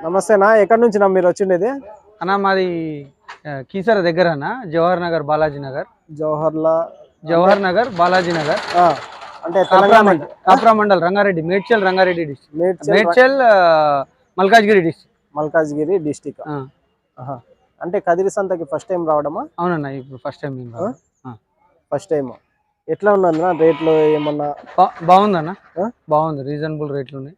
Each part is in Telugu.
నమస్తేనా, ఎక్కడి నుంచి మీరు వచ్చిండేది? అన్న మాది కీసర దగ్గర అన్న, జవహర్ నగర్ బాలాజీ నగర్. జవహర్ నగర్ బాలాజీ నగర్ అంటే కాప్రా మండల్ రంగారెడ్డి, మేడ్చల్ రంగారెడ్డి డిస్ట్రిక్ట్, మేడ్చల్ మల్కాజ్గిరి డిస్ట్రిక్ట్. అంటే కదిరి సంతకి ఫస్ట్ టైం రావడమా? అవునన్నా, ఇప్పుడు ఫస్ట్ టైం. First time. ఎట్లా ఉన్నది రేట్లు? ఏమన్నా బాగుందన్న, బాగుంది. రీజనబుల్ రేట్లు ఉన్నాయి,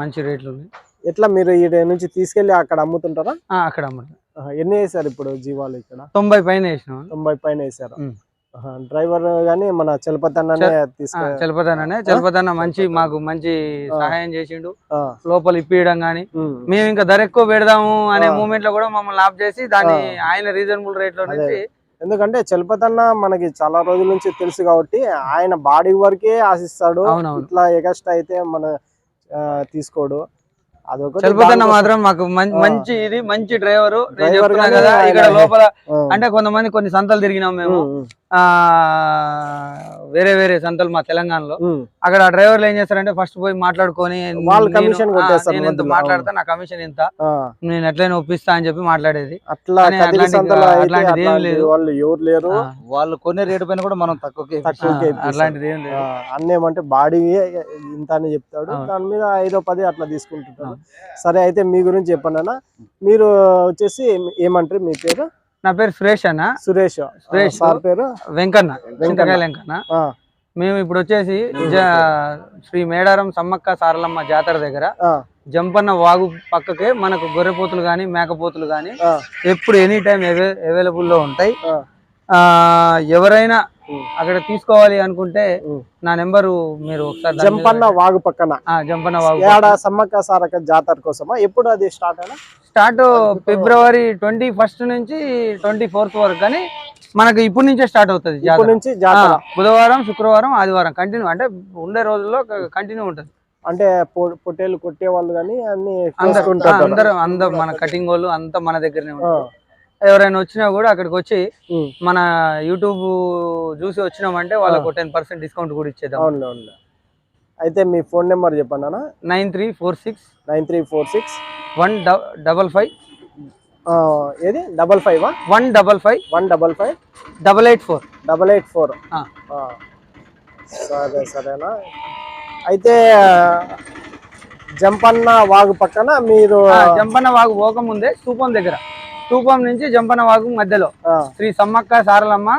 మంచి రేట్లు ఉన్నాయి. ఎట్లా మీరు ఈ నుంచి తీసుకెళ్లి అక్కడ అమ్ముతుంటారా? అక్కడ అమ్ముతారు. ఎన్ని వేసారు ఇప్పుడు జీవాలు ఇక్కడ? 90 పైన వేసినాం. 90 పైన వేసారు. డ్రైవర్ గానీ మన చలపతన్ననే చలపతన్న మంచి మాకు మంచి సహాయం చేసిండు. లోపల ఇప్పియడం గానీ, మేము ఇంకా ధర ఎక్కువ పెడదాము అనే మూమెంట్ లో కూడా మమ్మల్ని ఆఫ్ చేసి దాన్ని ఆయన రీజనబుల్ రేట్ లో నుంచి. ఎందుకంటే చలపతన్న మనకి చాలా రోజుల నుంచి తెలుసు కాబట్టి ఆయన బాడీ వరకే ఆశిస్తాడు. ఇట్లా ఎగస్ట్ అయితే మన తీసుకోడు. చలపతన్న మాత్రం మాకు మంచి ఇది మంచి డ్రైవర్ కదా. ఇక్కడ లోపల అంటే కొంతమంది కొన్ని సంతలు తిరిగినాం మేము, వేరే వేరే సంతలు మా తెలంగాణలో. అక్కడ డ్రైవర్లు ఏం చేస్తారంటే ఫస్ట్ పోయి మాట్లాడుకొని నేను ఎంత మాట్లాడతా, నా కమిషన్ ఎంత, నేను ఎట్లయినా ఒప్పిస్తా అని చెప్పి మాట్లాడేది. అట్లాంటిది ఏం లేదు. వాళ్ళు కొనే రేటు పైన కూడా మనం తక్కువకి అట్లాంటిది ఏం లేదు. అన్నేమంటే బాడీ ఇంత అని చెప్తాడు, దాని మీద 5-10 అట్లా తీసుకుంటుంటారు. సరే, అయితే మీ గురించి చెప్పండి అన్న. మీరు వచ్చేసి ఏమంటారు? మీ పేరు? నా పేరు సురేష్ అన్న. సురేష్. సార్ పేరు? వెంకన్న, వెంకన్న. మేము ఇప్పుడు వచ్చేసి శ్రీ మేడారం సమ్మక్క సారలమ్మ జాతర దగ్గర జంపన్న వాగు పక్కకే మనకు గొర్రెపోతులు గాని మేకపోతులు గాని ఎప్పుడు ఎనీ టైం అవైలబుల్ లో ఉంటాయి. ఎవరైనా అక్కడ తీసుకోవాలి అనుకుంటే నా నెంబరు మీరు ఒకసారి. జంపన్న వాగు పక్కన, జంపన్న వాగు సమ్మక్క సారక్క జాతర కోసమా? ఎప్పుడు అది స్టార్ట్ అయినా? స్టార్ట్ ఫిబ్రవరి 21 నుంచి 24 వరకు, కానీ మనకు ఇప్పటి నుంచే స్టార్ట్ అవుతుంది. బుధవారం, శుక్రవారం, ఆదివారం కంటిన్యూ, అంటే ఉండే రోజుల్లో కంటిన్యూ ఉంటుంది. అంటే పొట్టేలు కొట్టే వాళ్ళు కానీ అన్ని అందరూ మన కటింగ్ వాళ్ళు అంతా మన దగ్గరనే ఉంటారు. ఎవరైనా వచ్చినా కూడా అక్కడికి వచ్చి మన యూట్యూబ్ చూసి వచ్చినామంటే వాళ్ళకు 10% డిస్కౌంట్ కూడా ఇచ్చేద్దాం. అయితే మీ ఫోన్ నెంబర్ చెప్పండి అన్న. 9346 155 ఏది 55 155 884. సరేనా. అయితే జంపన్న వాగు పక్కన మీరు జంపన్న వాగు పోకముందే స్తూపం నుంచి జంపన్న వాగు మధ్యలో శ్రీ సమ్మక్క సారలమ్మ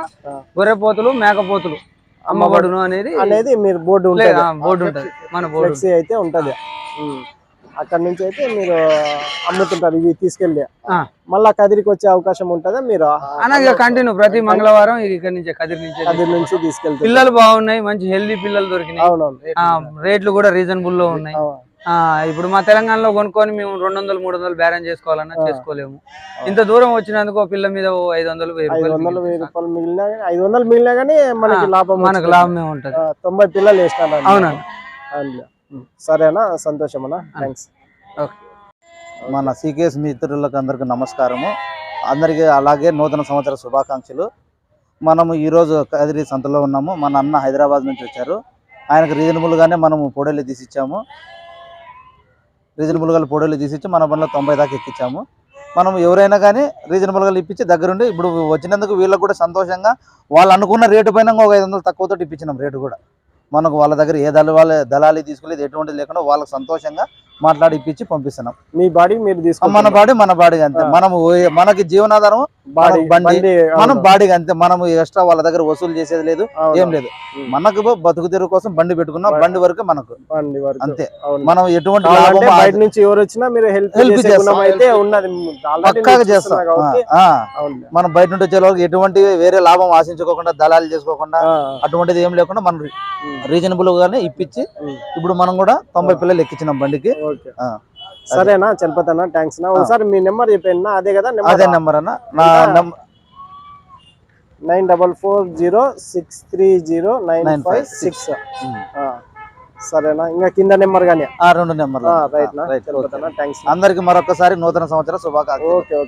గొర్రెపోతులు మేకపోతులు అమ్మబడును అనేది మీరు బోర్డు ఉంటుంది. మన బోర్డు అయితే ఉంటది. అక్కడ నుంచి అయితే మీరు అమ్ముతుంటారు ఇవి తీసుకెళ్ళి. మళ్ళా కదిరికి వచ్చే అవకాశం ఉంటుందా? మీరు అలాగే కంటిన్యూ ప్రతి మంగళవారం ఇక్కడ నుంచి కదిరి నుంచి తీసుకెళ్తారు. పిల్లలు బాగున్నాయి, మంచి హెల్దీ పిల్లలు దొరికినాయి. రేట్లు కూడా రీజనబుల్ లో ఉన్నాయి. ఇప్పుడు మా తెలంగాణలో కొనుక్కొని మేము 200-300 బేరం చేసుకోవాలన్నా చేసుకోలేము. ఇంత దూరం వచ్చినందుకు పిల్ల మీద 500-1000 మిగిలినా 500 మిగిలినా కానీ మనకు లాభమే ఉంటది. 90 పిల్లలు వేసినారు. అవునండి. సరేనా, సంతోషం అన్న, థ్యాంక్స్. మన సికేఎస్ మిత్రులకు అందరికీ నమస్కారము. అందరికీ అలాగే నూతన సంవత్సర శుభాకాంక్షలు. మనము ఈరోజు కదిరి సంతలో ఉన్నాము. మన అన్న హైదరాబాద్ నుంచి వచ్చారు. ఆయనకు రీజనబుల్గానే మనము పొడేలు తీసిచ్చాము. రీజనబుల్గా పొడేలు తీసిచ్చి మన పనిలో 90 దాకా ఎక్కించాము. మనం ఎవరైనా కానీ రీజనబుల్గా ఇప్పించి దగ్గరుండి ఇప్పుడు వచ్చినందుకు వీళ్ళకి కూడా సంతోషంగా వాళ్ళు అనుకున్న రేటు పైన ఒక 500 తక్కువతో ఇప్పించినాం. రేటు కూడా మనకు వాళ్ళ దగ్గర ఏ దళాలి తీసుకోలేదు, ఎటువంటిది లేకుండా వాళ్ళకి సంతోషంగా మాట్లాడి ఇప్పించి పంపిస్తున్నాం. మీ బాడీ మీరు తీసుకుని మన బాడీ అంతే. మనము మనకి జీవనాధారం బండి, మనం బాడీ అంతే. మనం ఎక్స్ట్రా వాళ్ళ దగ్గర వసూలు చేసేది లేదు, ఏం లేదు. మనకు బతుకు తెరువు కోసం బండి పెట్టుకున్నాం. బండి వరకు మనకు అంతే. మనం ఎటువంటి బయట నుంచి ఎవరు వచ్చినా మీరు హెల్ప్ పక్కాగా చేస్తాం. మనం బయట నుండి వచ్చే వాళ్ళకి ఎటువంటి వేరే లాభం ఆశించుకోకుండా, దళాలు చేసుకోకుండా, అటువంటిది ఏం లేకుండా మనం రీజనబుల్ గానే ఇప్పించి ఇప్పుడు మనం కూడా 90 పిల్లలు ఎక్కించినాం బండికి. సరేనా చలపతన్న, థ్యాంక్స్. ఒకసారి మీ నెంబర్ చెప్పండి. అదే కదా? అదే నెంబర్ అన్న. 9440630956. సరేనా, ఇంకా కింద నెంబర్ గానీ 2 నెంబర్లు. అందరికి మరొకసారి నూతన సంవత్సర శుభాకాంక్షలు.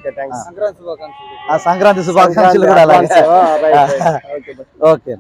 సంక్రాంతి శుభాకాంక్షలు కూడా అలాగే. ఓకే.